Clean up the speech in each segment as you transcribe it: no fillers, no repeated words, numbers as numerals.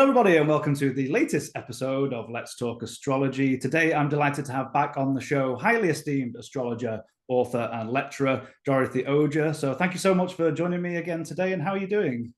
Hello, everybody, and welcome to the latest episode of Let's Talk Astrology. Today, I'm delighted to have back on the show highly esteemed astrologer, author, and lecturer, Dorothy Oja. So thank you so much for joining me again today, and how are you doing?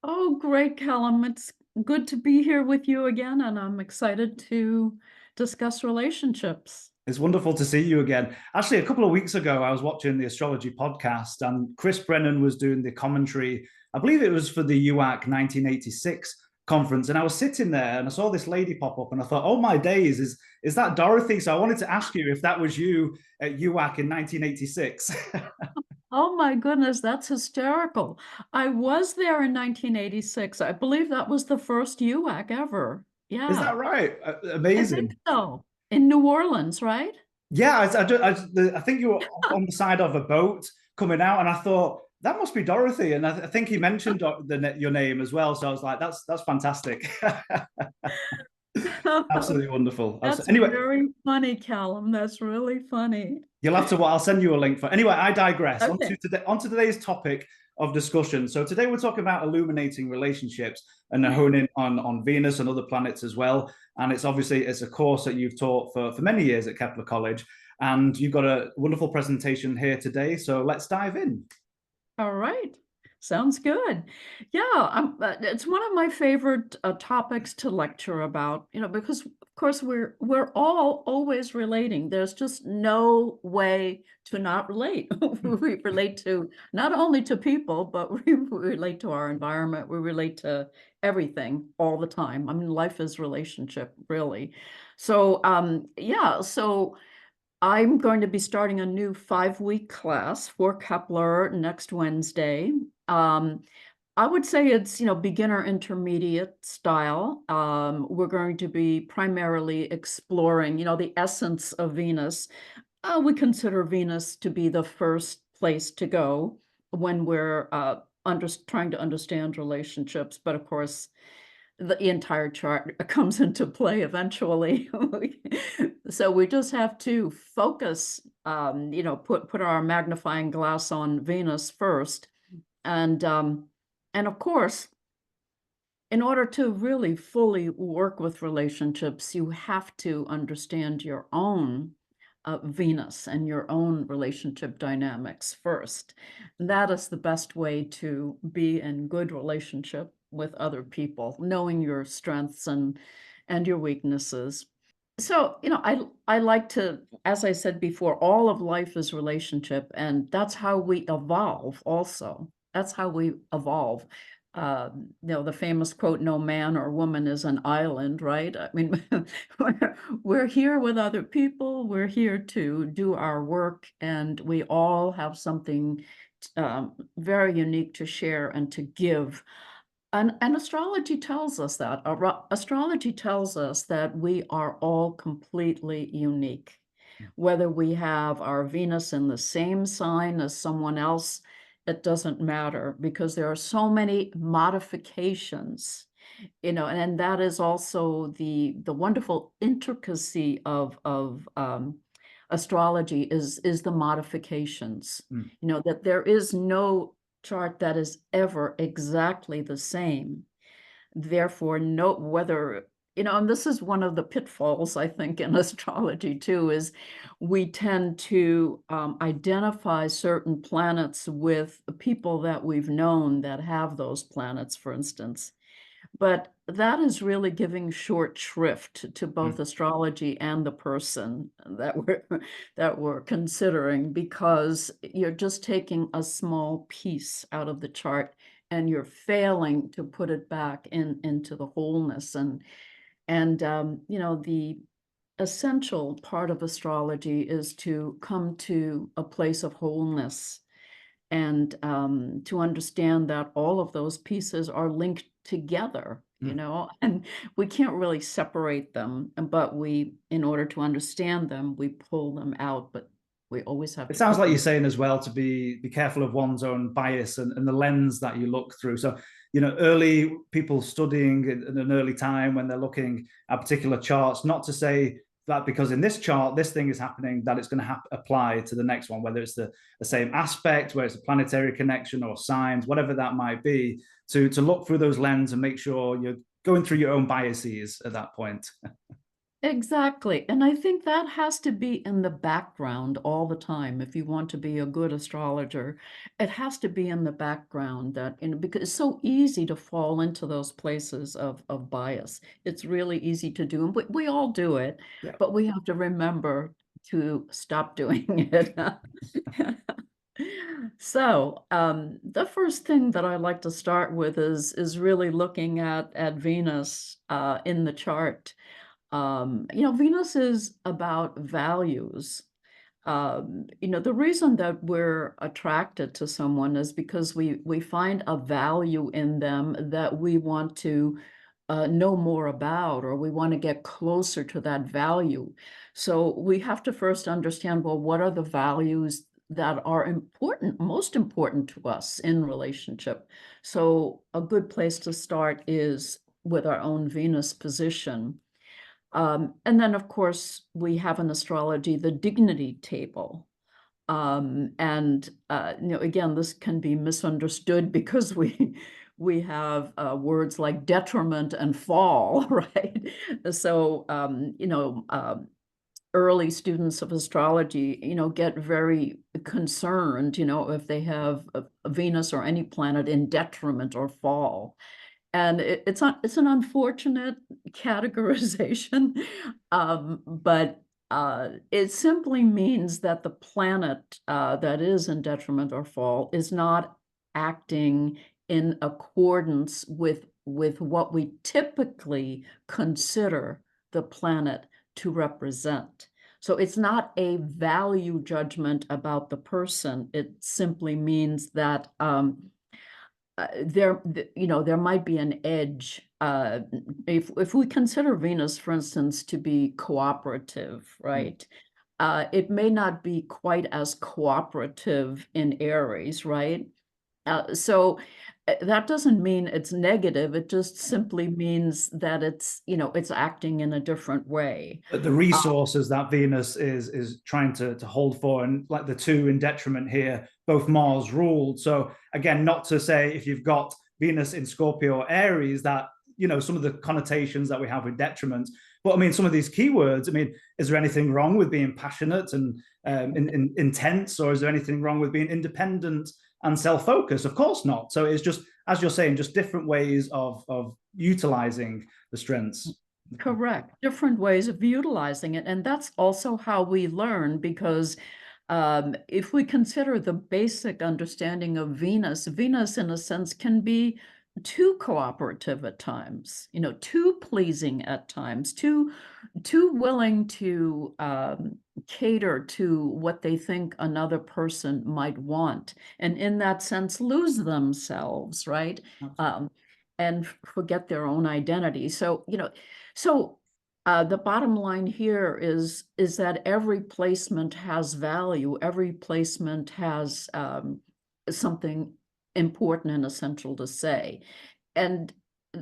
Oh, great, Callum. It's good to be here with you again, and I'm excited to discuss relationships. It's wonderful to see you again. Actually, a couple of weeks ago, I was watching the Astrology podcast, and Chris Brennan was doing the commentary. I believe it was for the UAC 1986 conference, and I was sitting there and I saw this lady pop up, and I thought, "Oh my days, is that Dorothy?" So I wanted to ask you if that was you at UAC in 1986. Oh my goodness, that's hysterical. I was there in 1986. I believe that was the first UAC ever. Is Yeah, that right? I think Amazing. so. In New Orleans, right? Yeah, I think you were on the side of a boat coming out, and I thought that must be Dorothy, and I think he mentioned your name as well. So I was like, that's fantastic, absolutely wonderful. That's Anyway, very funny, Callum. That's really funny. you'll have to. I'll send you a link for. Anyway, I digress. Okay. Onto today's topic of discussion. So today we're talking about illuminating relationships and honing on Venus and other planets as well. And it's a course that you've taught for many years at Kepler College. And you've got a wonderful presentation here today. So let's dive in. All right. Sounds good. Yeah, it's one of my favorite topics to lecture about, because of course we're all always relating. There's just no way to not relate. We relate to not only to people, but we relate to our environment. We relate to everything all the time. I mean, life is relationship, really. So, yeah, so I'm going to be starting a new 5-week class for Kepler next Wednesday. Um, I would say it's, beginner intermediate style. We're going to be primarily exploring, the essence of Venus. We consider Venus to be the first place to go when we're trying to understand relationships. But of course, the entire chart comes into play eventually. So we just have to focus, put our magnifying glass on Venus first. And of course, in order to really fully work with relationships, you have to understand your own Venus and your own relationship dynamics first. That is the best way to be in good relationship with other people, knowing your strengths and your weaknesses. So, I like to, as I said before, all of life is relationship, and that's how we evolve also. That's how we evolve. The famous quote, "No man or woman is an island," right? I mean, we're here with other people, we're here to do our work, and we all have something very unique to share and to give. And astrology tells us that. Astrology tells us that we are all completely unique. Whether we have our Venus in the same sign as someone else, it doesn't matter because there are so many modifications, and that is also the wonderful intricacy of astrology is the modifications. Mm. That there is no chart that is ever exactly the same. Therefore, no whether, and this is one of the pitfalls, I think, in astrology too, is we tend to identify certain planets with people that we've known that have those planets, for instance. But that is really giving short shrift to both Mm. astrology and the person that we're that we're considering, because you're just taking a small piece out of the chart and you're failing to put it back into the wholeness. And the essential part of astrology is to come to a place of wholeness and to understand that all of those pieces are linked together, Mm. and we can't really separate them, but in order to understand them, we pull them out, but we always have It to sounds put like you're them. saying as well to be careful of one's own bias and the lens that you look through. So, early people studying in an early time when they're looking at particular charts, not to say that because in this chart this thing is happening that it's going to apply to the next one, whether it's the same aspect, whether it's a planetary connection or signs, whatever that might be, to look through those lenses and make sure you're going through your own biases at that point. Exactly. And I think that has to be in the background all the time. If you want to be a good astrologer, it has to be in the background that, because it's so easy to fall into those places of bias. It's really easy to do. And we all do it, Yeah. but we have to remember to stop doing it. So, the first thing that I like to start with is really looking at Venus in the chart. Venus is about values. The reason that we're attracted to someone is because we find a value in them that we want to know more about, or we want to get closer to that value. So we have to first understand, well, what are the values that are important, most important to us in relationship? So a good place to start is with our own Venus position. And then, of course, we have in astrology the dignity table. And again, this can be misunderstood because we have words like detriment and fall, right? So early students of astrology, get very concerned, if they have a Venus or any planet in detriment or fall. And it's an unfortunate categorization, but it simply means that the planet that is in detriment or fall is not acting in accordance with what we typically consider the planet to represent. So it's not a value judgment about the person. It simply means that there might be an edge. If we consider Venus, for instance, to be cooperative, right? It may not be quite as cooperative in Aries, right? So that doesn't mean it's negative. It just simply means that it's acting in a different way. But the resources that Venus is trying to hold for, and like the two in detriment here, both Mars ruled. So again, not to say if you've got Venus in Scorpio or Aries that some of the connotations that we have with detriment. But I mean, some of these keywords. I mean, is there anything wrong with being passionate and intense, or is there anything wrong with being independent and self-focused? Of course not. So it's just, as you're saying, just different ways of utilizing the strengths. Correct. Different ways of utilizing it. And that's also how we learn, because if we consider the basic understanding of Venus, Venus, in a sense, can be too cooperative at times, too pleasing at times, too willing to cater to what they think another person might want, and in that sense lose themselves, right? And forget their own identity. So the bottom line here is that every placement has value. Every placement has something important and essential to say. And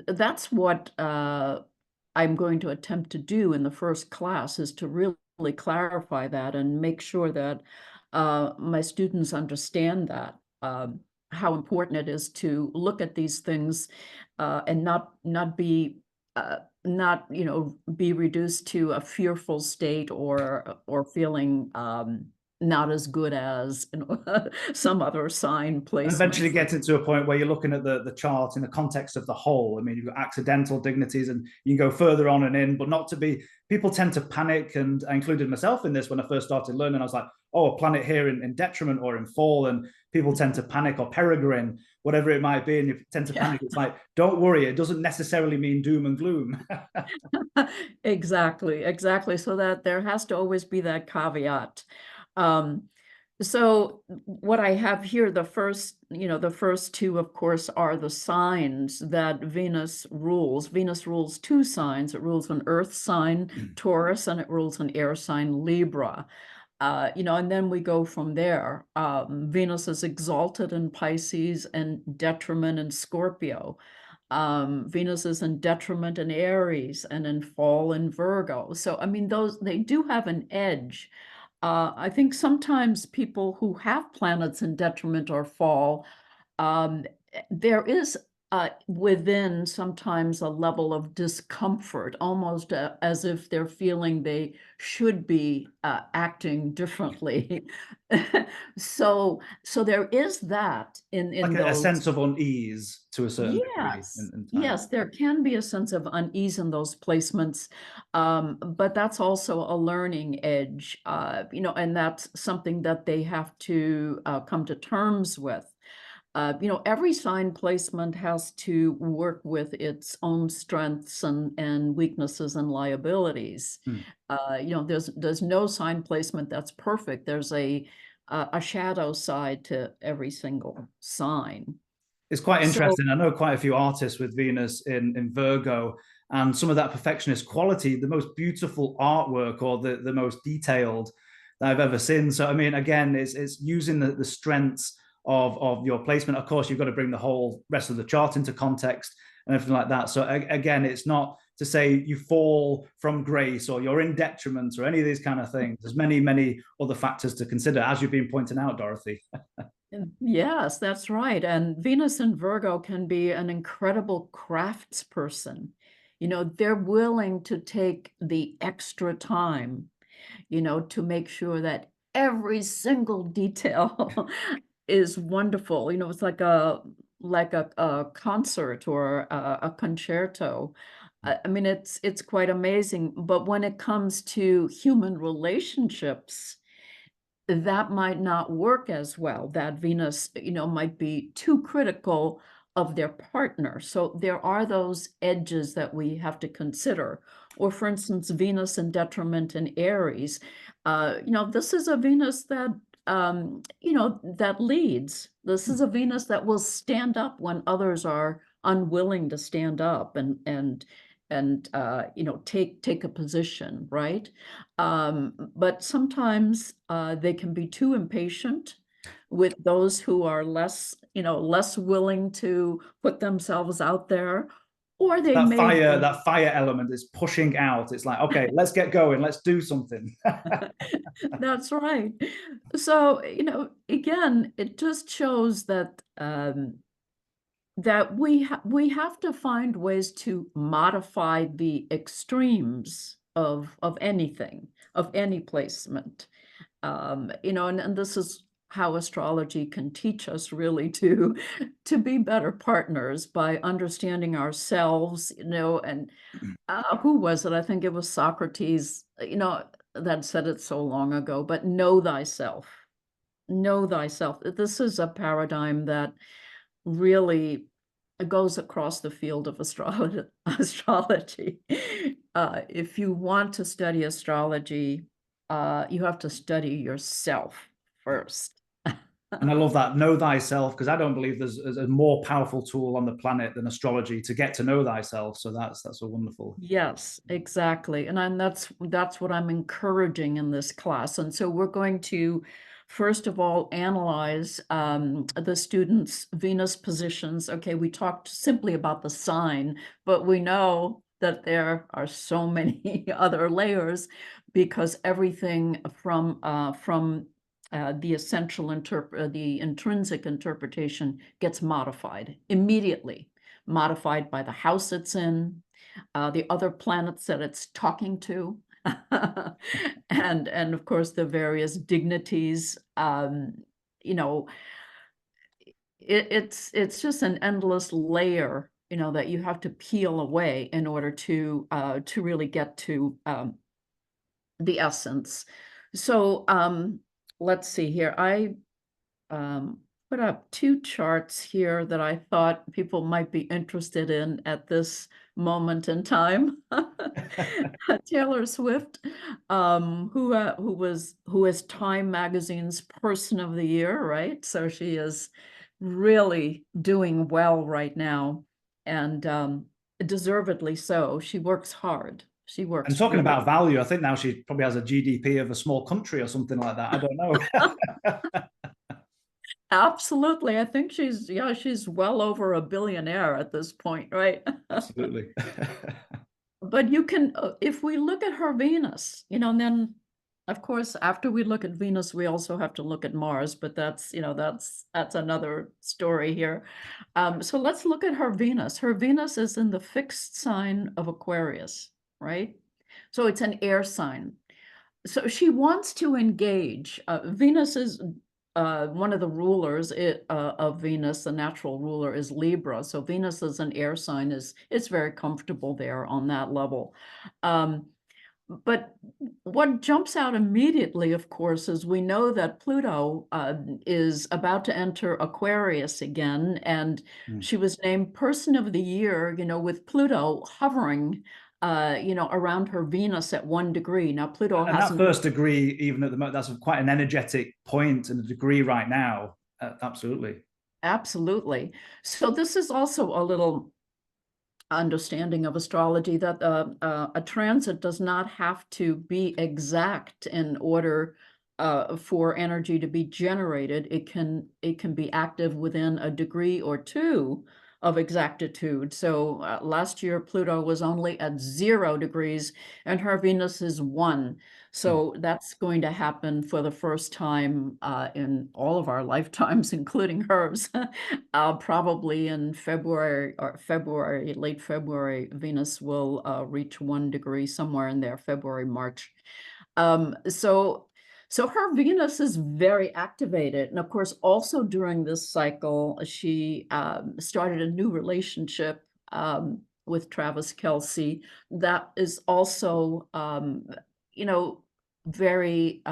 that's what I'm going to attempt to do in the first class, is to really clarify that and make sure that my students understand that, how important it is to look at these things and not be be reduced to a fearful state, or feeling not as good as some other sign And eventually placement. get into a point where you're looking at the chart in the context of the whole. I mean, you've got accidental dignities and you can go further on and in, but not to be, people tend to panic. And I included myself in this when I first started learning. I was like, oh, a planet here in detriment or in fall. And people tend to panic, or peregrine, whatever it might be. And you tend to panic. It's like, don't worry. It doesn't necessarily mean doom and gloom. Exactly. So that there has to always be that caveat. So what I have here, the first two, of course, are the signs that Venus rules. Venus rules two signs. It rules an earth sign, Taurus, and it rules an air sign, Libra. And then we go from there. Venus is exalted in Pisces and detriment in Scorpio. Venus is in detriment in Aries and in fall in Virgo. So, I mean, they do have an edge. I think sometimes people who have planets in detriment or fall, there is within sometimes a level of discomfort, almost as if they're feeling they should be acting differently. So there is that Like in a those. sense of unease to a certain degree Yes, in time. yes, there can be a sense of unease in those placements, but that's also a learning edge, and that's something that they have to come to terms with. Every sign placement has to work with its own strengths and weaknesses and liabilities. Hmm. There's no sign placement that's perfect. There's a shadow side to every single sign. It's quite So interesting. I know quite a few artists with Venus in Virgo, and some of that perfectionist quality, the most beautiful artwork or the most detailed that I've ever seen. So, I mean, again, it's using the strengths of your placement. Of course, you've got to bring the whole rest of the chart into context and everything like that. So, again, it's not to say you fall from grace or you're in detriment or any of these kind of things. There's many, many other factors to consider, as you've been pointing out, Dorothy. Yes, that's right. And Venus in Virgo can be an incredible craftsperson. They're willing to take the extra time, to make sure that every single detail is wonderful. It's like a concert or a concerto. I mean, it's quite amazing. But when it comes to human relationships, that might not work as well. That Venus, might be too critical of their partner. So there are those edges that we have to consider. Or for instance, Venus in detriment in Aries. This is a Venus that leads. This is a Venus that will stand up when others are unwilling to stand up and take a position, right? But sometimes they can be too impatient with those who are less willing to put themselves out there, or they may be. That fire element is pushing out. It's like, okay, let's get going, let's do something. That's right. So, again, it just shows that we have to find ways to modify the extremes of anything, of any placement. And this is how astrology can teach us really to be better partners by understanding ourselves, and who was it? I think it was Socrates, that said it so long ago, but know thyself. Know thyself. This is a paradigm that really goes across the field of astrology. If you want to study astrology, you have to study yourself first. And I love that, know thyself, because I don't believe there's a more powerful tool on the planet than astrology to get to know thyself. So that's a wonderful. Yes, exactly. And that's what I'm encouraging in this class. And so we're going to, first of all, analyze the students' Venus positions. Okay, we talked simply about the sign, but we know that there are so many other layers because everything from the intrinsic interpretation gets modified immediately, modified by the house it's in, the other planets that it's talking to, and of course the various dignities. You know, it's just an endless layer, that you have to peel away in order to really get to the essence. So let's see here. I put up two charts here that I thought people might be interested in at this moment in time. Taylor Swift, who is Time Magazine's Person of the Year, right? So she is really doing well right now, and deservedly so. She works hard. She And works talking really. about value, I think now she probably has a GDP of a small country or something like that. I don't know. Absolutely. I think she's well over a billionaire at this point, right? Absolutely. But you can, if we look at her Venus, and then Of course, after we look at Venus, we also have to look at Mars, but that's, that's another story here. So let's look at her Venus. Her Venus is in the fixed sign of Aquarius, right? So it's an air sign. So she wants to engage. Venus is one of the rulers of Venus. The natural ruler is Libra. So Venus is an air sign. It's very comfortable there on that level. But what jumps out immediately, of course, is we know that Pluto is about to enter Aquarius again, and Mm. she was named Person of the Year, with Pluto hovering, around her Venus at 1 degree. Now, Pluto And that hasn't first degree, even at the moment, that's quite an energetic point and a degree right now. Absolutely. absolutely. So this is also a little understanding of astrology that a transit does not have to be exact in order for energy to be generated. It can be active within a degree or two of exactitude. So last year Pluto was only at 0 degrees and her Venus is 1. Mm. So that's going to happen for the first time in all of our lifetimes, including hers. Probably in late February, Venus will reach 1 degree, somewhere in there, February, March. So her Venus is very activated. And of course, also during this cycle, she started a new relationship with Travis Kelce. That is also, very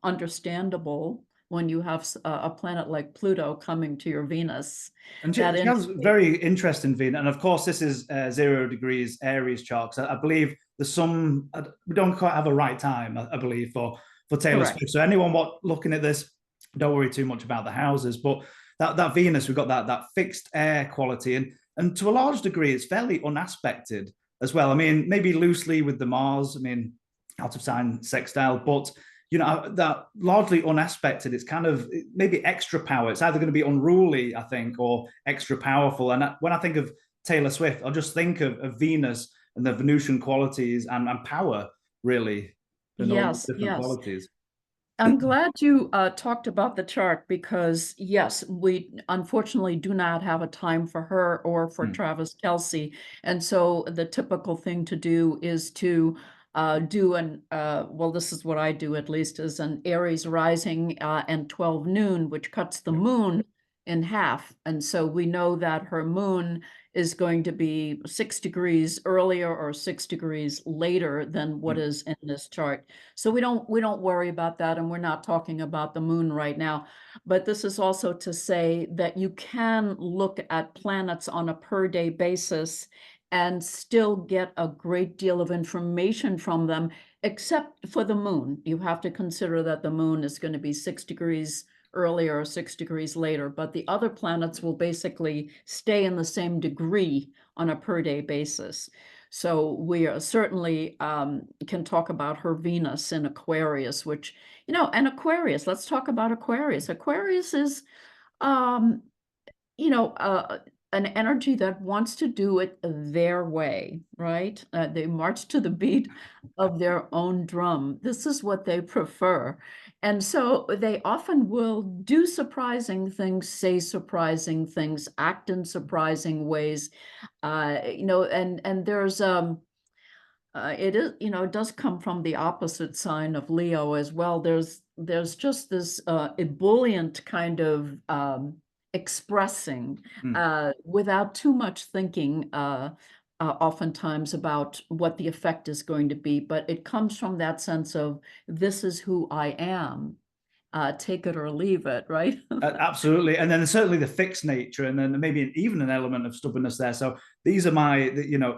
understandable when you have a planet like Pluto coming to your Venus. And That she has indicates, very interesting Venus. And of course, this is 0 degrees Aries chart. So I believe there's some, we don't quite have a right time, I believe, for Taylor correct. Swift. So anyone looking at this, don't worry too much about the houses. But that Venus, we've got that fixed air quality. And to a large degree, it's fairly unaspected as well. I mean, maybe loosely with the Mars, I mean, out of sign sextile, but that largely unaspected. It's kind of maybe extra power. It's either going to be unruly, I think, or extra powerful. And when I think of Taylor Swift, I'll just think of Venus and the Venusian qualities and power, really, and all Yes, different yes. qualities. I'm glad you talked about the chart because, yes, we unfortunately do not have a time for her or for Hmm. Travis Kelce. And so the typical thing to do is to well, this is what I do at least, is an Aries rising and 12 noon, which cuts the Yeah. moon in half. And so we know that her moon is going to be 6 degrees earlier or 6 degrees later than what Hmm. is in this chart. So we don't worry about that, and we're not talking about the moon right now. But this is also to say that you can look at planets on a per day basis and still get a great deal of information from them, except for the moon. You have to consider that the moon is going to be 6 degrees earlier or 6 degrees later, but the other planets will basically stay in the same degree on a per day basis. So we are certainly can talk about her Venus in Aquarius, which, and Aquarius, let's talk about Aquarius. Aquarius is, um, you know, uh, an energy that wants to do it their way, right? They march to the beat of their own drum. This is what they prefer. And so they often will do surprising things, say surprising things, act in surprising ways. And there's it is, it does come from the opposite sign of Leo as well. There's just this ebullient kind of expressing Hmm. without too much thinking, oftentimes about what the effect is going to be. But it comes from that sense of this is who I am. Take it or leave it, right? Absolutely, and then certainly the fixed nature, and then maybe even an element of stubbornness there. So these are my,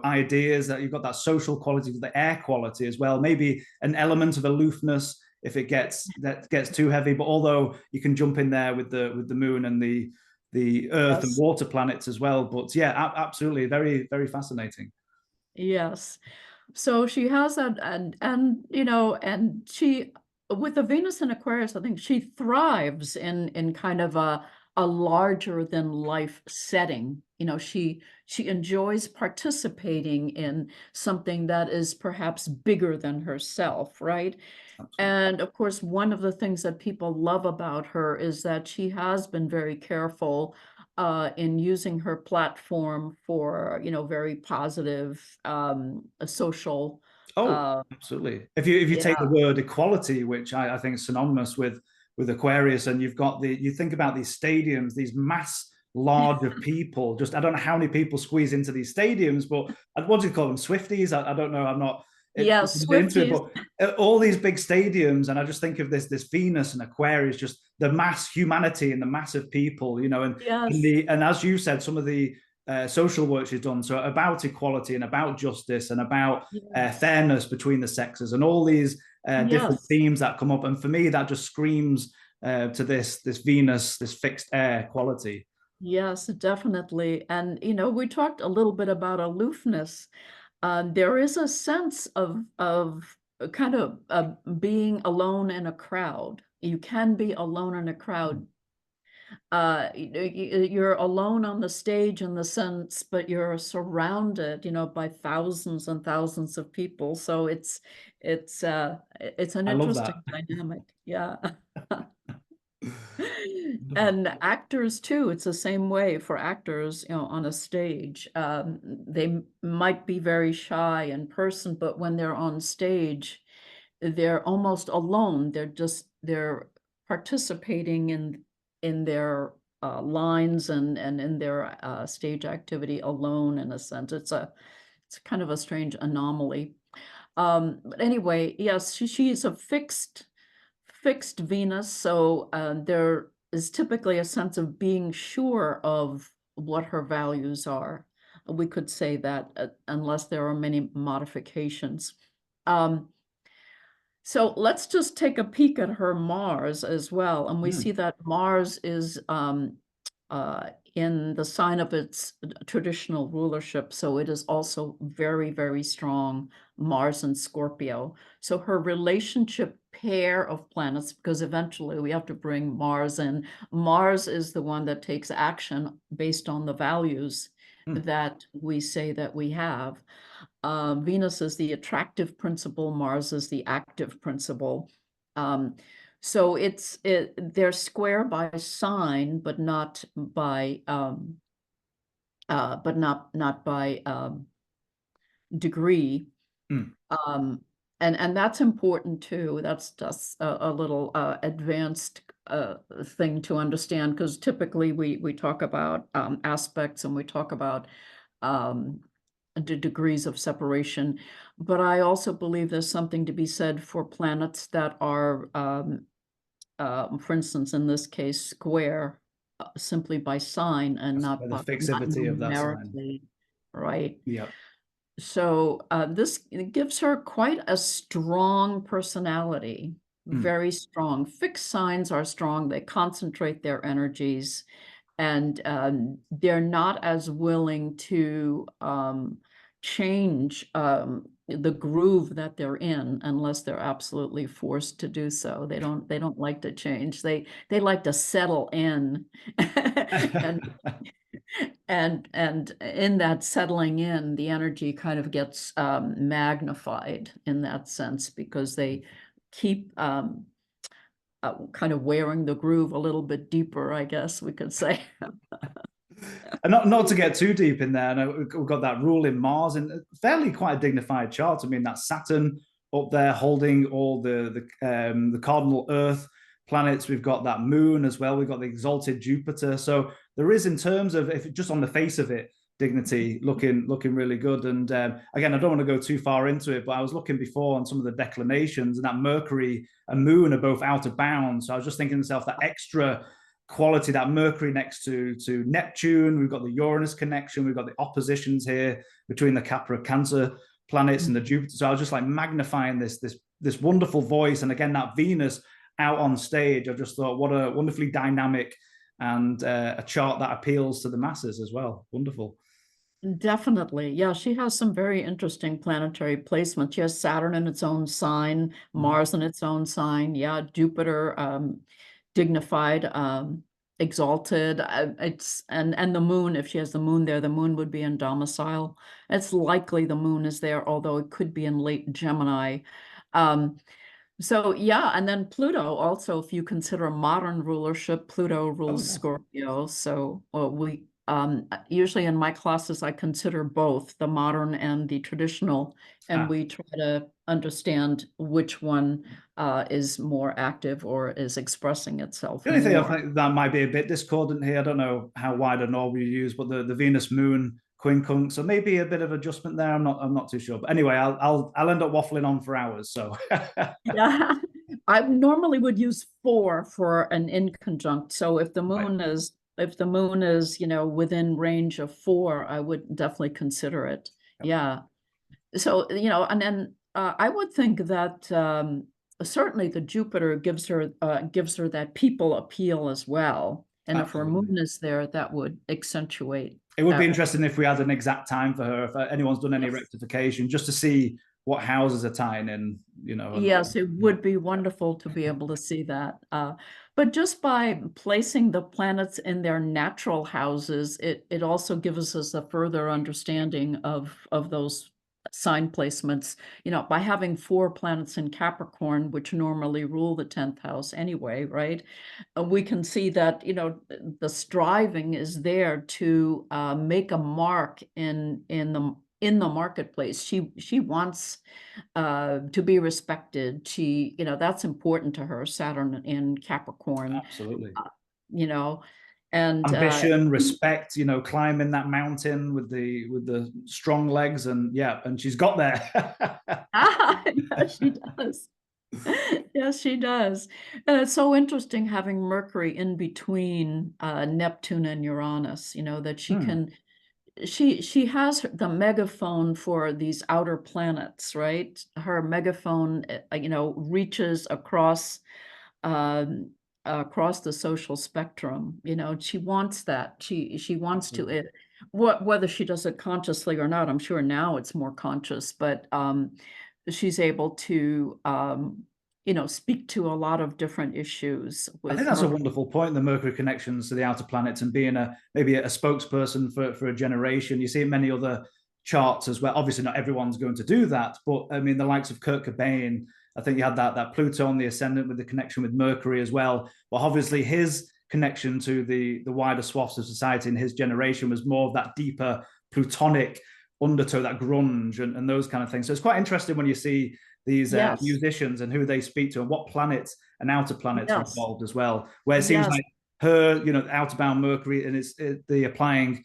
ideas that you've got that social quality, the air quality as well. Maybe an element of aloofness if it gets too heavy. But although you can jump in there with the moon and the Earth and Yes. water planets as well. But yeah, absolutely, very very fascinating. Yes. So she has that, and she, with the Venus in Aquarius, I think she thrives in kind of a larger than life setting. She enjoys participating in something that is perhaps bigger than herself, right? Absolutely. And of course, one of the things that people love about her is that she has been very careful in using her platform for, very positive social. Oh, Uh, absolutely. If you take yeah. the word equality, which I think is synonymous with Aquarius, and you think about these stadiums, these mass large of people. Just I don't know how many people squeeze into these stadiums, but what do you call them? Swifties? I don't know. I'm not Yeah, into it, Swifties. but all these big stadiums, and I just think of this Venus and Aquarius, just the mass humanity and the mass of people, Yes. and as you said, some of the social work she's done, so about equality and about justice and about Yes. fairness between the sexes and all these different Yes. themes that come up. And for me, that just screams to this Venus, this fixed air quality. Yes, definitely. And, we talked a little bit about aloofness. There is a sense of kind of being alone in a crowd. You can be alone in a crowd. You're alone on the stage in the sense, but you're surrounded, by thousands and thousands of people. So it's an I love that. interesting dynamic. Yeah. And actors too, it's the same way for actors, on a stage. They might be very shy in person, but when they're on stage, they're almost alone. They're participating in their lines and in their stage activity alone in a sense. It's kind of a strange anomaly. But anyway, yes, she's a fixed Venus, so there is typically a sense of being sure of what her values are. We could say that unless there are many modifications. Um, so let's just take a peek at her Mars as well. And we see Mm. that Mars is in the sign of its traditional rulership. So it is also very, very strong, Mars and Scorpio. So her relationship pair of planets, because eventually we have to bring Mars in. Mars is the one that takes action based on the values Mm. that we say that we have. Venus is the attractive principle, Mars is the active principle. Um, so they're square by sign, but not by degree. Mm. Um, and that's important too. That's just a little advanced thing to understand, because typically we talk about aspects and we talk about um, the degrees of separation. But I also believe there's something to be said for planets that are, for instance, in this case, square simply by sign and The not fixity of that sign. numerically, right? Yeah. So this gives her quite a strong personality, Mm. very strong. Fixed signs are strong. They concentrate their energies, and they're not as willing to change the groove that they're in unless they're absolutely forced to do so. They don't like to change. They like to settle in, and and in that settling in, the energy kind of gets magnified in that sense, because they keep kind of wearing the groove a little bit deeper, I guess we could say. And not to get too deep in there, and we've got that ruling Mars and fairly quite a dignified chart. I mean, that's Saturn up there holding all the cardinal Earth planets. We've got that Moon as well. We've got the exalted Jupiter. So there is, in terms of, if just on the face of it, dignity looking really good. And again, I don't want to go too far into it, but I was looking before on some of the declinations, and that Mercury and Moon are both out of bounds. So I was just thinking to myself, that extra quality, that Mercury next to Neptune, we've got the Uranus connection, we've got the oppositions here between the Capra Cancer planets and the Jupiter. So I was just like magnifying this wonderful voice, and again that Venus out on stage. I just thought, what a wonderfully dynamic and a chart that appeals to the masses as well. Wonderful. Definitely. Yeah, she has some very interesting planetary placements. She has Saturn in its own sign, Mars in its own sign. Yeah, Jupiter, dignified. exalted. It's and the moon, if she has the moon there, the moon would be in domicile. It's likely the moon is there, although it could be in late Gemini. Um, so yeah, and then Pluto also, if you consider modern rulership, Pluto Oh, rules yeah. Scorpio. So we usually in my classes I consider both the modern and the traditional, and Ah, we try to understand which one is more active or is expressing itself the only thing I more. think that might be a bit discordant here, I don't know how wide an orb you use, but the Venus Moon quincunx, so maybe a bit of adjustment there. I'm not too sure. But anyway, I'll end up waffling on for hours. So Yeah, I normally would use 4 for an inconjunct. So right. if the moon is, within range of 4, I would definitely consider it. Yep. Yeah. So, and then I would think that certainly the Jupiter gives her that people appeal as well. And if her Absolutely. moon is there, that would accentuate It would be that. interesting if we had an exact time for her, if anyone's done any Yes. rectification, just to see what houses are tying in, and Yes, it yeah, would be wonderful to be able to see that. But just by placing the planets in their natural houses, it also gives us a further understanding of those sign placements. By having 4 planets in Capricorn, which normally rule the 10th house anyway, right? We can see that, the striving is there to make a mark in the marketplace. She wants to be respected. That's important to her, Saturn in Capricorn, absolutely. uh, you know, and Ambition, respect, climbing that mountain with the strong legs, and yeah, and she's got there. yeah, she does. Yes, she does. And it's so interesting having Mercury in between Neptune and Uranus, that she Hmm, can she has the megaphone for these outer planets, right? Her megaphone, reaches um, across the social spectrum. She wants that. She wants to absolutely. it. Whether she does it consciously or not, I'm sure now it's more conscious, but she's able to speak to a lot of different issues I think with that's a Mercury. wonderful point, the Mercury connections to the outer planets and being maybe a spokesperson for a generation. You see many other charts as well. Obviously, not everyone's going to do that, but I mean, the likes of Kurt Cobain, I think you had that Pluto on the ascendant with the connection with Mercury as well. But obviously, his connection to the wider swaths of society in his generation was more of that deeper Plutonic undertow, that grunge and those kind of things. So it's quite interesting when you see these Yes, musicians and who they speak to and what planets and outer planets are yes, involved as well. Where it seems yes. like her, outer bound Mercury and the applying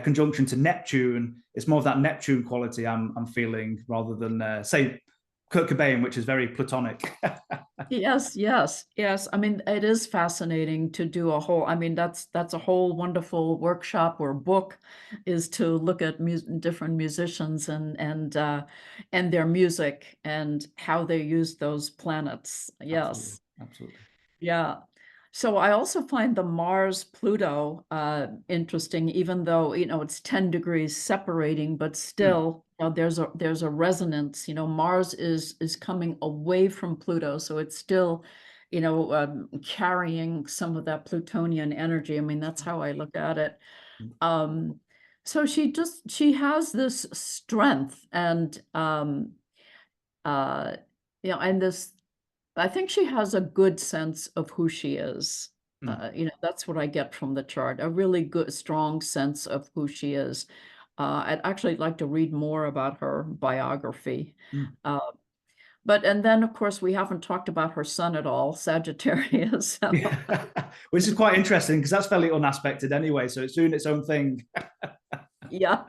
conjunction to Neptune, it's more of that Neptune quality I'm feeling rather than say Kurt Cobain, which is very platonic. Yes, yes, yes. I mean, it is fascinating to do a whole, I mean, that's a whole wonderful workshop or book, is to look at different musicians and their music and how they use those planets. Absolutely, Yes. absolutely. Yeah. So I also find the Mars Pluto interesting, even though it's 10 degrees separating, but Mm, still there's a resonance. Mars is coming away from Pluto, so it's still carrying some of that Plutonian energy. I mean, that's how I look at it. mm. Um, so she has this strength and uh, and this I think she has a good sense of who she is. Mm. That's what I get from the chart, a really good, strong sense of who she is. I'd actually like to read more about her biography. Mm. Uh, and then, of course, we haven't talked about her son at all, Sagittarius. Yeah. Which is quite interesting because that's fairly unaspected anyway. So it's doing its own thing. Yeah.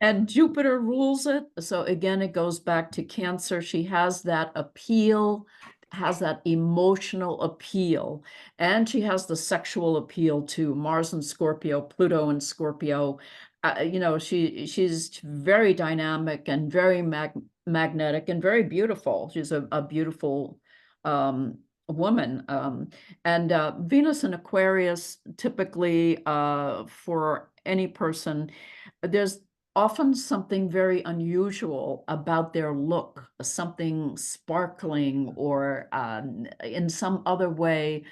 And Jupiter rules it. So again, it goes back to Cancer. She has that appeal, has that emotional appeal, and she has the sexual appeal too. Mars and Scorpio, Pluto and Scorpio. She's very dynamic and very magnetic and very beautiful. She's a beautiful woman. And Venus and Aquarius typically for any person, there's often something very unusual about their look, something sparkling or in some other way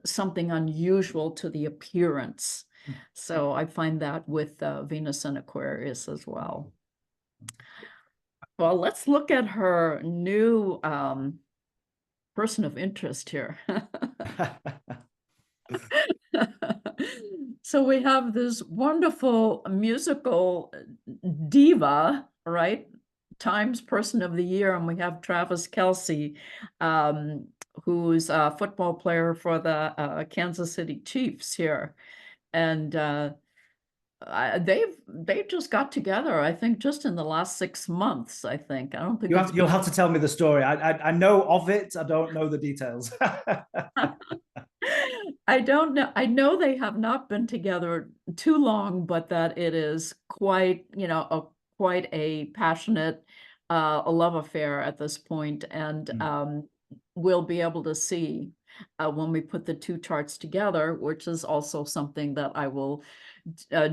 something unusual to the appearance. So I find that with Venus and Aquarius as well. Well, let's look at her new person of interest here. So we have this wonderful musical diva, right? Times Person of the Year, and we have Travis Kelce, who's a football player for the Kansas City Chiefs here. And they've just got together, I think, just in the last 6 months, I think. I don't think you'll have to tell me the story. I know of it. I don't know the details. I don't know. I know they have not been together too long, but that it is quite, quite a passionate a love affair at this point. And we'll be able to see when we put the two charts together, which is also something that I will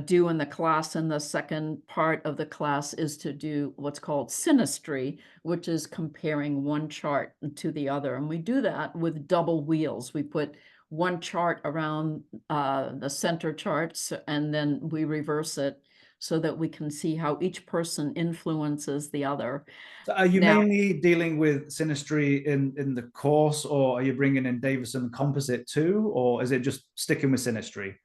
do in the class. And the second part of the class is to do what's called synastry, which is comparing one chart to the other. And we do that with double wheels. We put one chart around the center charts, and then we reverse it so that we can see how each person influences the other. So are you mainly dealing with synastry in the course, or are you bringing in Davison composite too, or is it just sticking with synastry?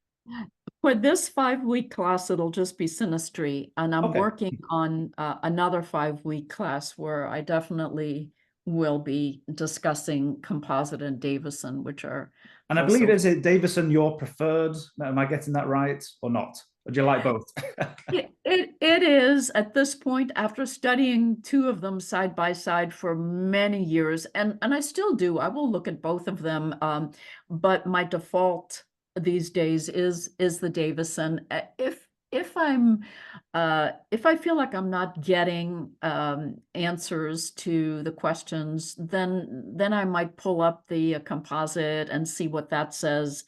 For this 5-week class, it'll just be synastry, and I'm working on another 5-week class where I definitely will be discussing composite and Davison, which are And I believe, is it Davison your preferred? Am I getting that right or not? Or do you like both? It is at this point, after studying two of them side by side for many years, and I still do. I will look at both of them, but my default these days is the Davison. If I feel like I'm not getting answers to the questions, then I might pull up the composite and see what that says,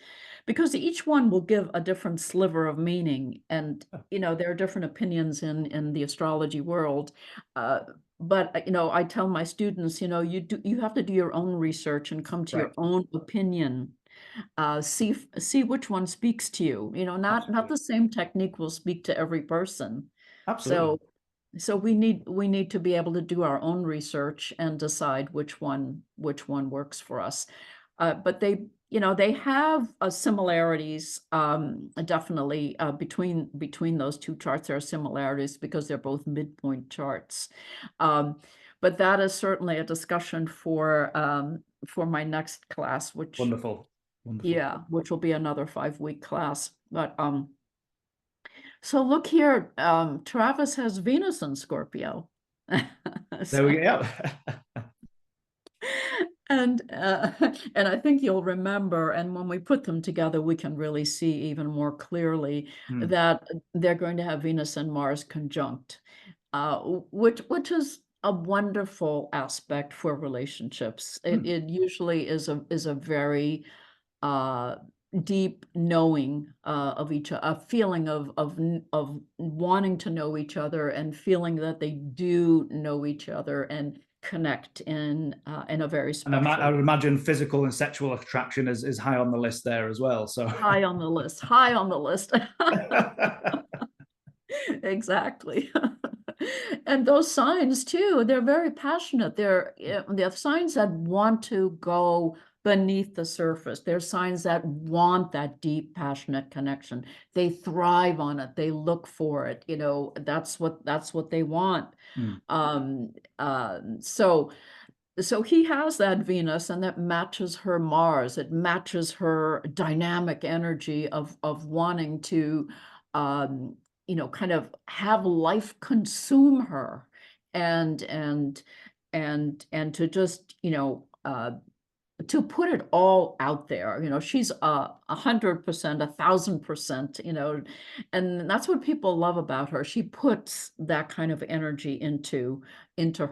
because each one will give a different sliver of meaning. And there are different opinions in the astrology world. But I tell my students, you have to do your own research and come to your own opinion. See which one speaks to you. Not the same technique will speak to every person. Absolutely. So we need to be able to do our own research and decide which one works for us. But they have similarities, definitely, between those two charts. There are similarities because they're both midpoint charts. But that is certainly a discussion for my next class, which Wonderful. Yeah, which will be another 5-week class. But so look here, Travis has Venus in Scorpio. There we go. And I think you'll remember, and when we put them together, we can really see even more clearly that they're going to have Venus and Mars conjunct, which is a wonderful aspect for relationships. It usually is a very deep knowing of each other, a feeling of wanting to know each other, and feeling that they do know each other and connect in a very special. And I would imagine physical and sexual attraction is high on the list there as well. So high on the list. High on the list. Exactly. And those signs too, they're very passionate. They're signs that want to go beneath the surface. They're signs that want that deep, passionate connection. They thrive on it. They look for it. That's what they want. So he has that Venus, and that matches her Mars. It matches her dynamic energy of wanting to kind of have life consume her, and to just to put it all out there. She's 100%, 1,000%, and that's what people love about her. She puts that kind of energy into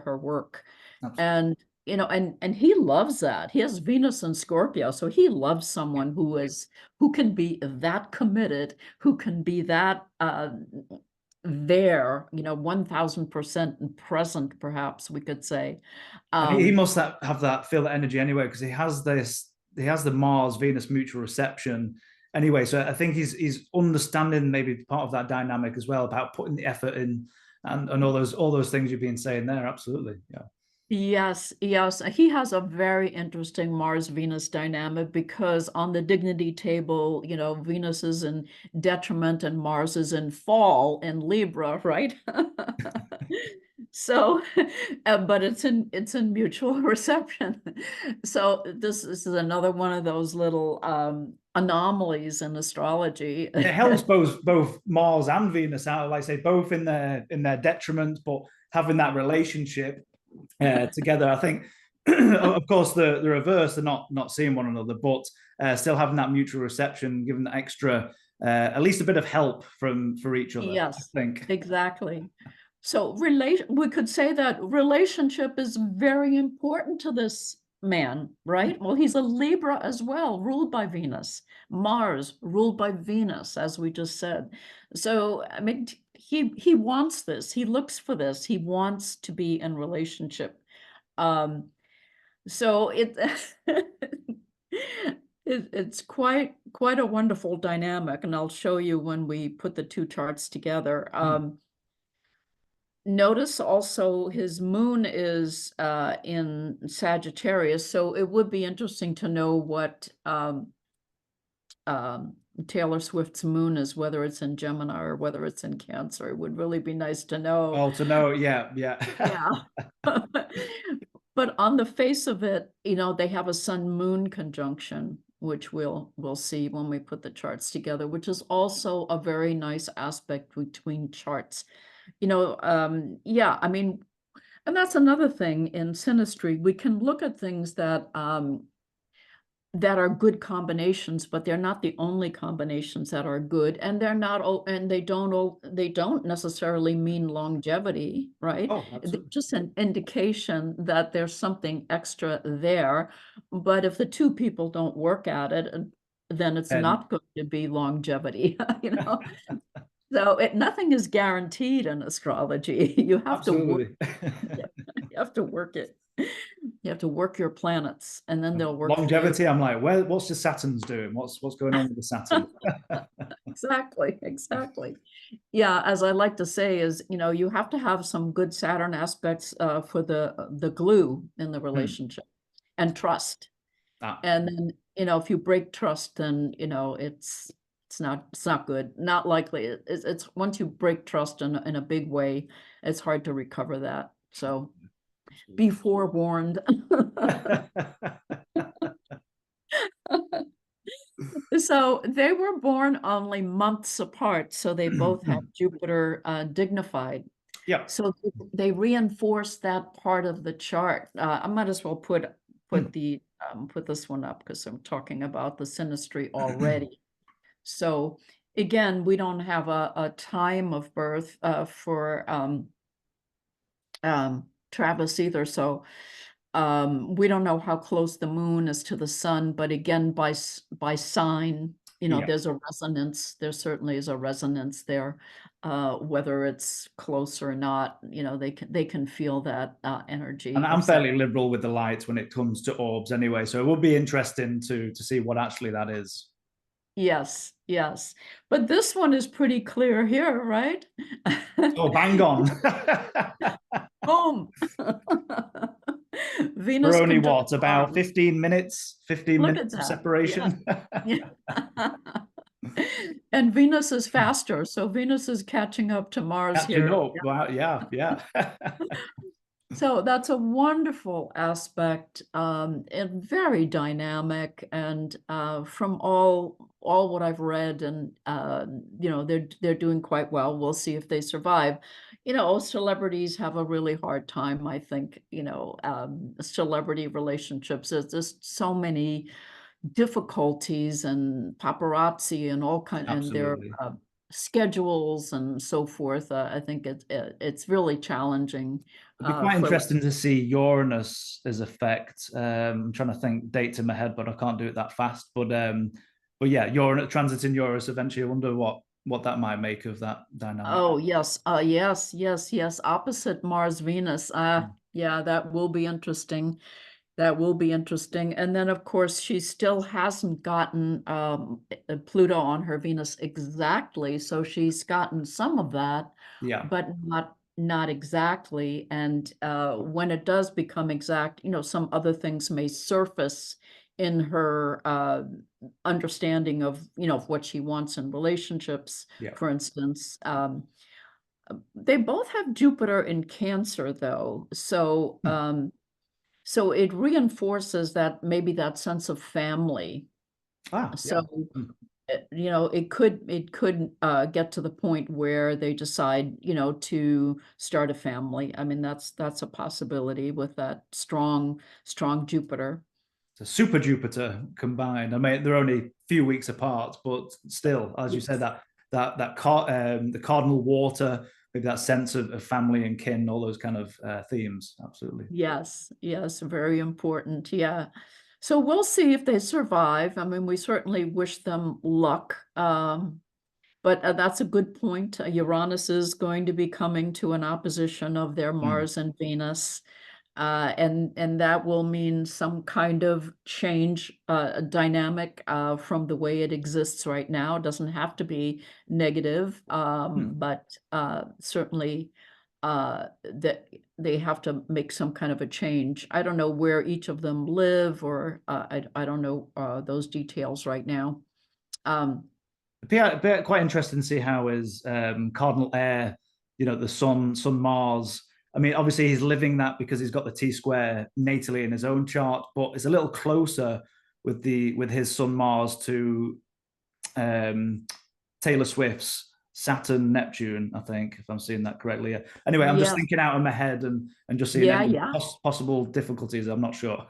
her work. Absolutely. And he loves that. He has Venus in Scorpio, so he loves someone who can be that committed, who can be that there, 1,000% present, perhaps we could say. He must feel that energy anyway, because he has this the Mars Venus mutual reception anyway. So I think he's understanding maybe part of that dynamic as well, about putting the effort in, and all those things you've been saying there. Absolutely, yeah. Yes, yes. He has a very interesting Mars-Venus dynamic, because on the dignity table, Venus is in detriment and Mars is in fall in Libra, right? So, but it's in mutual reception. So this is another one of those little anomalies in astrology. It helps both Mars and Venus out, like I say, both in their detriment, but having that relationship together. I think, of course, the reverse, they're not seeing one another, but still having that mutual reception, giving that extra, at least a bit of help for each other. Yes, I think exactly. So we could say that relationship is very important to this man, right? Well, he's a Libra as well, ruled by Venus. Mars ruled by Venus, as we just said. So, I mean, he wants this. He looks for this. He wants to be in relationship. So it's quite a wonderful dynamic, and I'll show you when we put the two charts together. Notice also his moon is in Sagittarius, so it would be interesting to know what Taylor Swift's moon is, whether it's in Gemini or whether it's in Cancer. It would really be nice to know. Oh, to know, yeah. Yeah. But on the face of it, they have a sun-moon conjunction, which we'll see when we put the charts together, which is also a very nice aspect between charts. Yeah, I mean, and that's another thing in synastry. We can look at things that are good combinations, but they're not the only combinations that are good, and they're not, and they don't necessarily mean longevity, right? Oh, absolutely. Just an indication that there's something extra there. But if the two people don't work at it, then it's not going to be longevity, So nothing is guaranteed in astrology. You have to work. You have to work it. You have to work your planets, and then they'll work longevity. I'm like, well, what's the Saturn's doing? What's going on with the Saturn? Exactly. Yeah, as I like to say is, you have to have some good Saturn aspects for the glue in the relationship, and trust. And then, if you break trust, then it's not good. Not likely. It's once you break trust in a big way, it's hard to recover that. So be forewarned. So they were born only months apart, so they both have Jupiter dignified. Yeah. So they reinforce that part of the chart. I might as well put this one up, because I'm talking about the synastry already. So again, we don't have a time of birth for Travis either. So we don't know how close the moon is to the sun, but again, by sign, there's a resonance. There certainly is a resonance there. Whether it's close or not, they can feel that energy. And I'm fairly liberal with the lights when it comes to orbs anyway, so it would be interesting to see what actually that is. Yes. But this one is pretty clear here, right? Oh, bang on. Boom. Venus. We're only what, about 15 minutes? 15 minutes of separation? Yeah. And Venus is faster, so Venus is catching up to Mars here. Up. Wow, yeah. So that's a wonderful aspect, and very dynamic. And from all what I've read, and they're doing quite well. We'll see if they survive. Celebrities have a really hard time, I think. Celebrity relationships. There's just so many difficulties, and paparazzi and all kinds, and their schedules and so forth. I think it's really challenging. It'd be quite interesting to see Uranus's effect. I'm trying to think dates in my head, but I can't do it that fast. But yeah, Uranus transiting Uranus eventually. I wonder what that might make of that dynamic. Oh yes, yes. Opposite Mars Venus. Yeah, that will be interesting. That will be interesting. And then, of course, she still hasn't gotten Pluto on her Venus exactly. So she's gotten some of that, Yeah. but not exactly. And when it does become exact, some other things may surface in her understanding of what she wants in relationships, Yeah. for instance. They both have Jupiter in Cancer, though. Hmm. So it reinforces that maybe that sense of family. Yeah. So, Hmm. it could get to the point where they decide, to start a family. I mean, that's a possibility with that strong Jupiter. So super Jupiter combined. I mean, they're only a few weeks apart, but still, as you said, Yes. the cardinal water, maybe that sense of family and kin, all those kind of themes. Absolutely. Yes, yes, very important. Yeah. So we'll see if they survive. I mean, we certainly wish them luck. But that's a good point. Uranus is going to be coming to an opposition of their Mm. Mars and Venus, and that will mean some kind of change, dynamic from the way it exists right now. It doesn't have to be negative, Mm. but certainly that they have to make some kind of a change. I don't know where each of them live, or I don't know those details right now. Um, It'd be quite interesting to see how his cardinal air, the Sun Mars. I mean, obviously he's living that because he's got the T square natally in his own chart, but it's a little closer with his Sun Mars to um, Taylor Swift's Saturn Neptune, I think, if I'm seeing that correctly. Yeah. Anyway, I'm just yes, thinking out of my head and just seeing yeah, any yeah. possible difficulties. I'm not sure.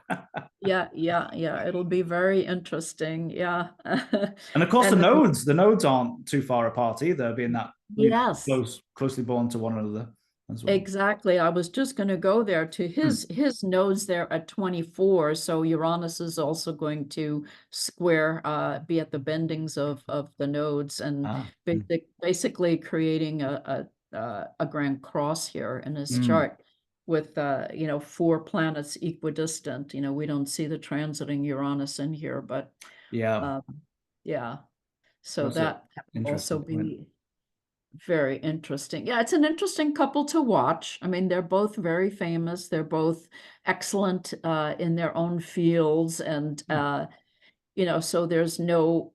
Yeah, yeah, yeah. It'll be very interesting. Yeah. And of course, And then, the nodes aren't too far apart either, being that yes, closely born to one another as well. exactly. I was just going to go there to Hmm. his nodes there at 24. So Uranus is also going to square be at the bendings of the nodes, and Hmm. basically creating a grand cross here in his Hmm. chart with four planets equidistant. We don't see the transiting Uranus in here, but Yeah, um, yeah. So that's an that will also interesting point. be very interesting. Yeah, it's an interesting couple to watch. I mean, they're both very famous. They're both excellent in their own fields. And, Hmm. so there's no,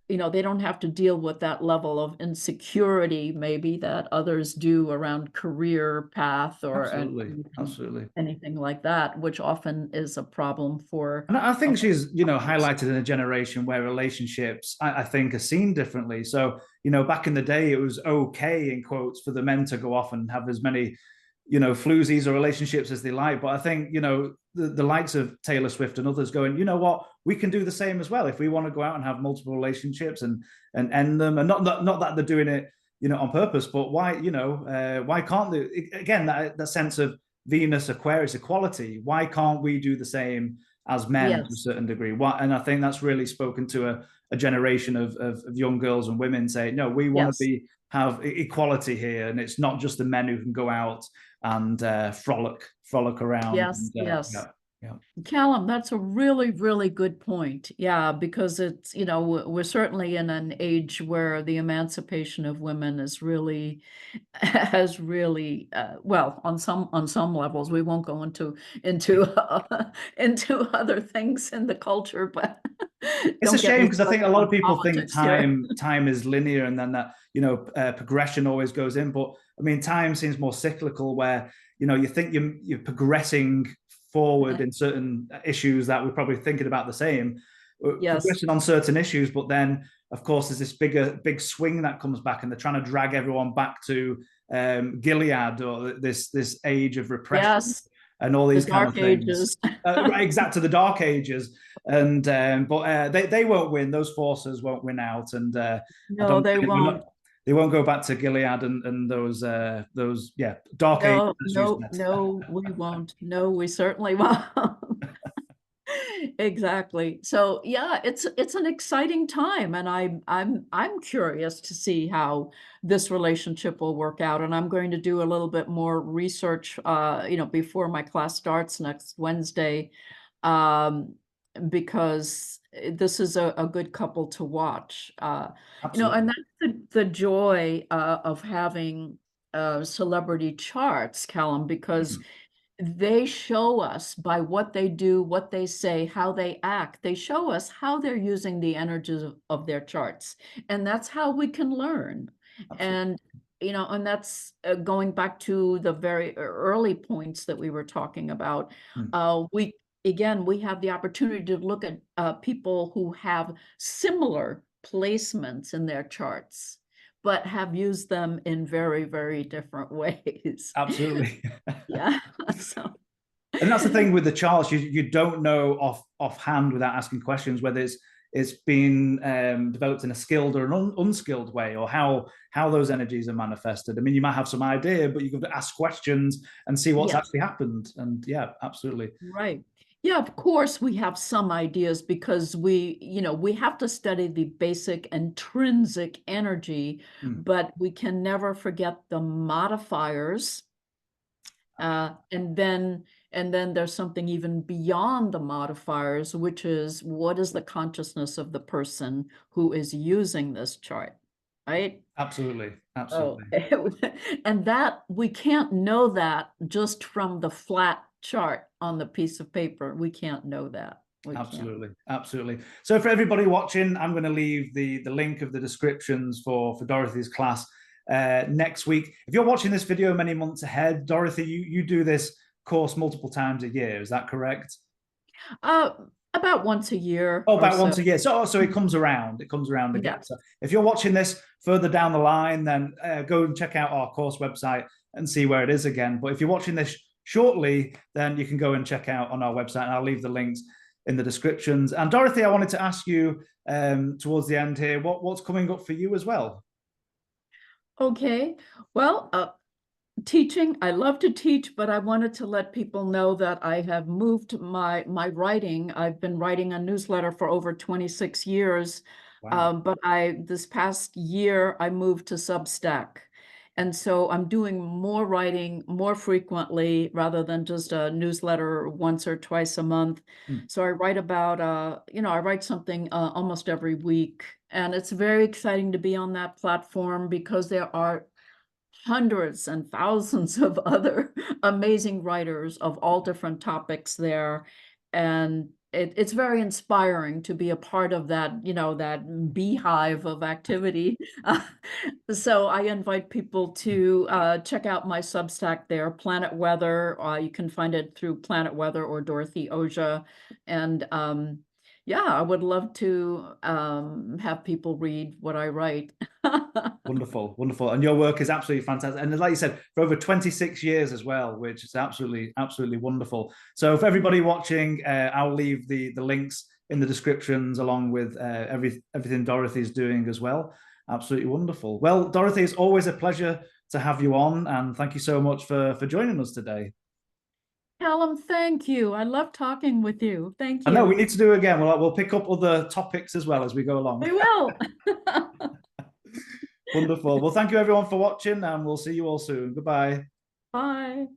they don't have to deal with that level of insecurity maybe that others do around career path or Absolutely, absolutely. anything like that, which often is a problem for And I a think lot she's, of couples. highlighted in a generation where relationships, I think, are seen differently. So, back in the day, it was okay, in quotes, for the men to go off and have as many, floozies or relationships as they like. But I think, the likes of Taylor Swift and others going, you know what, we can do the same as well if we want to go out and have multiple relationships and end them. And not that they're doing it, on purpose, but why can't they? Again, that sense of Venus Aquarius equality. Why can't we do the same as men to a Yes, certain degree? And I think that's really spoken to a generation of young girls and women saying, no, we want yes. to have equality here, and it's not just the men who can go out and frolic around. Yes, And, yes. yeah, yeah. Callum, that's a really, really good point. Yeah, because it's, we're certainly in an age where the emancipation of women is really has really well, on some levels. We won't go into into other things in the culture, but It's a don't get shame me because I think a started lot on of people think politics here. time is linear, and then that progression always goes in. But I mean, time seems more cyclical, where you think you're progressing forward in certain issues that we're probably thinking about the same, Yes. progressing on certain issues. But then, of course, there's this big swing that comes back, and they're trying to drag everyone back to Gilead, or this age of repression Yes. and all The these kind Dark of things. Ages. Right, exact to the Dark Ages, and but they won't win. Those forces won't win out, and I No, don't they think won't. they won't go back to Gilead and those Dark Ages, No, as you no, said. no, we won't. No, we certainly won't. Exactly. So yeah, it's an exciting time, and I'm curious to see how this relationship will work out. And I'm going to do a little bit more research, before my class starts next Wednesday, because this is a good couple to watch. Absolutely. And that's the joy of having celebrity charts, Callum, because they show us by what they do, what they say, how they act. They show us how they're using the energies of their charts. And that's how we can learn. Absolutely. And that's going back to the very early points that we were talking about. We have the opportunity to look at people who have similar placements in their charts, but have used them in very, very different ways. Absolutely. Yeah. So And that's the thing with the charts, you don't know offhand without asking questions whether it's been developed in a skilled or an unskilled way, or how those energies are manifested. I mean, you might have some idea, but you've got to ask questions and see what's yes, actually happened. And yeah, absolutely. right. Yeah, of course we have some ideas because we have to study the basic intrinsic energy, but we can never forget the modifiers. And then there's something even beyond the modifiers, which is what is the consciousness of the person who is using this chart, right? Absolutely. Oh, Absolutely. and that we can't know that just from the flat chart on the piece of paper. We can't know that. We can't. Absolutely. Absolutely. So for everybody watching, I'm going to leave the link of the descriptions for Dorothy's class next week. If you're watching this video many months ahead, Dorothy, you do this course multiple times a year. Is that correct? About once a year. Oh, or about so. once a year. So it comes around. It comes around again. Yes. So if you're watching this further down the line, then go and check out our course website and see where it is again. But if you're watching this shortly, then you can go and check out on our website, and I'll leave the links in the descriptions. And Dorothy, I wanted to ask you towards the end here, what's coming up for you as well? Okay. Well, teaching, I love to teach, but I wanted to let people know that I have moved my writing. I've been writing a newsletter for over 26 years. Wow. But this past year I moved to Substack. And so I'm doing more writing more frequently rather than just a newsletter once or twice a month. So I write about, I write something almost every week. And it's very exciting to be on that platform because there are hundreds and thousands of other amazing writers of all different topics there. And it's very inspiring to be a part of that, that beehive of activity. So I invite people to check out my Substack there, PlanetWeather. You can find it through PlanetWeather or Dorothy Oja. And yeah, I would love to have people read what I write. Wonderful, wonderful. And your work is absolutely fantastic. And like you said, for over 26 years as well, which is absolutely, absolutely wonderful. So for everybody watching, I'll leave the links in the descriptions along with everything Dorothy's doing as well. Absolutely wonderful. Well, Dorothy, it's always a pleasure to have you on. And thank you so much for joining us today. Callum, thank you. I love talking with you. Thank I know we you. need to do it again. We'll pick up other topics as well as we go along. We will. Wonderful. Well, thank you everyone for watching, and we'll see you all soon. Goodbye. Bye.